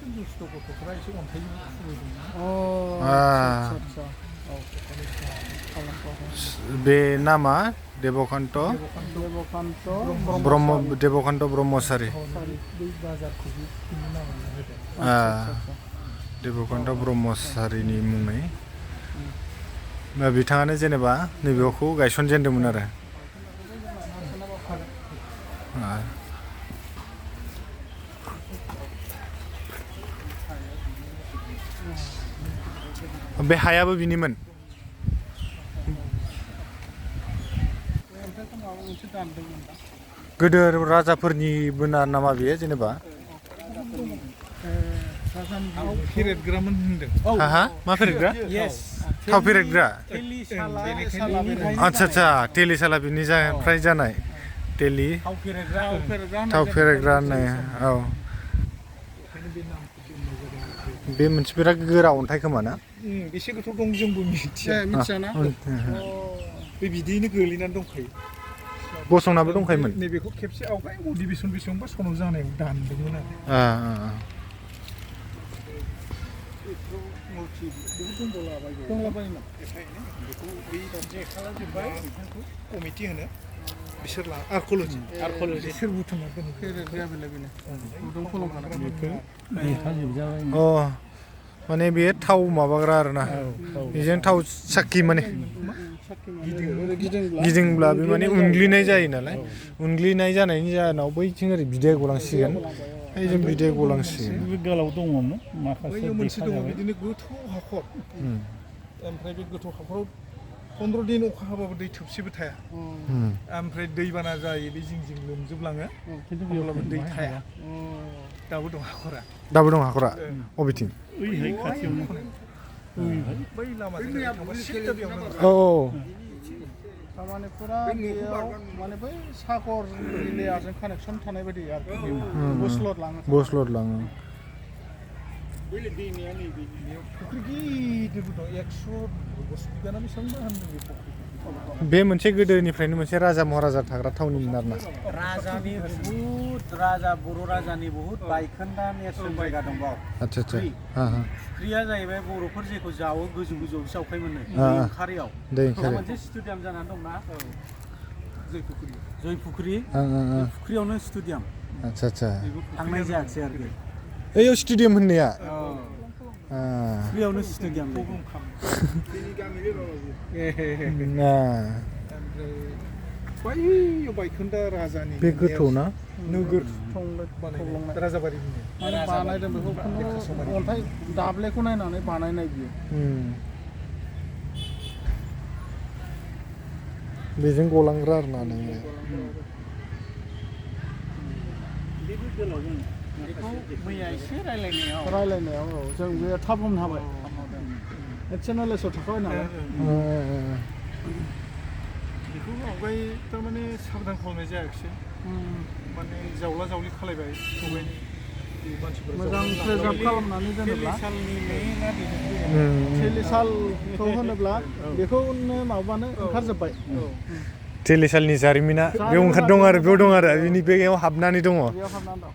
दुस्थ' गथ'फोरा एसे अन्थाइजों खुबैदोंमोन। आदसा बे नामा देबकान्त ब्रह्म देबकान्त ब्रह्मचारि बै बाजारखौबो बिनि नामावनो होदों। देबकान्त ब्रह्मचारिनि मुङै बिथाङानो जेनेबा नैबेखौ गायसनजेनदोंमोन आरो बे हायाबो बिनिमोन गोदो राजाफोरनिबो नामा बेयो जेनेबा फेरेदग्रामोन होनदों। हा मा फेरेदग्रा थाव फेरेदग्रा आदसा तेलिसाला बिनिफ्राय जानाय तेलि थाव फेरेदग्रा होननाय औ बे मोनसे बिराद गोरा अन्थाइ खोमा ना बेसे गोथौ दं जोंबो मिथियाना बे बिदियैनो गोलैनानै दंखायो गसंनाबो दंखायोमोन नैबेखौ खेबसे आवगाय अदिबिसन बेसेबांबा सनाव जानायाव दानदोंमोन आरो दंलाबायोमोन कमिटि होनो बिसोर आर्क'ल'जि बिसोर बुथुमना दोनो माने बेयो थाव माबाग्रा आरोना बेजों थाव साखि माने गिदिंब्ला बे माने उनग्लिनाय जायो नालाय उनग्लिनाय जानायनि जाहोनाव बैथिं ओरै बिदैया गलांसिगोन जों बिदैया गलांसिगोन गोलाव दङमोन माखासे मोनसे दङ बिदिनो गोथौ हाखर ओमफ्राय बे गोथौ हाखराव 15 दिन अखा हाबाबो दै थोबसेबो थाया ओमफ्राय दैबाना जायो बे जिं जिं लोमजोबलाङो अब्लाबो दै थाया दाबो दं हाखरा अबेथिं ओइहाय खाथियावनो बै लामाजों थांबा सिदा बेयावनो थारमाने फुरा बेयाव माने बै सागर लेयारजों कानेक्सन थानाय बायदि आरो बस्लद लाङो बै दैमाया नैबे फुख्रि गिदिरबो दं 110 बिगाना बेसेबांबा होनदों बे फुख्रि बे मोनसे गोदोनिफ्रायनो मोनसे राजा महाराजा थाग्रा थावनिमोन आरोना राजानि बहुत राजा बर' राजानि बहुत बायखोन्दा नेरसोन जायगा दं बाव आदसा फुख्रिया जाहैबाय बर'फोर जेखौ जावो गोजौ जावखाय मोनो खारियाव मोनसे स्टेडियाम जानानै दंना जय फुख्रि फुख्रियावनो स्टेडियाम आदसा थांनाय जायाखिसै आरोखि ओइयाव स्टेडियाम होननाया फुख्रियावनो स्टेडियाम बायखोन्दा राजानि बे गोथौ ना नोगोर राजाबारिनि बानायदों बेखौ अन्थाइ दाब्लेखौ नायनानै बानायनाय बियो बेजों गलांग्रा आरोना नोङो बेखौ मैया एसे रायलायनायाव जों बे थाब हमनो हाबाय चेनेलेसआव थाखाबाय नालाय बेखौ आवगाय थारमाने साबधान खालामनाय जायाखिसै माने जावला जावलि खालायबाय मानसिफोरा मोजां प्रिजार्भ खालामनानै दोनोब्ला तेलिसालखौ होनोब्ला बेखौनो माबानो ओंखारजोब्बाय तेलिसालनि जारिमिना बेयाव दं आरो बिनि बेयाव हाबनानै दङ बेयाव हाबनानै दं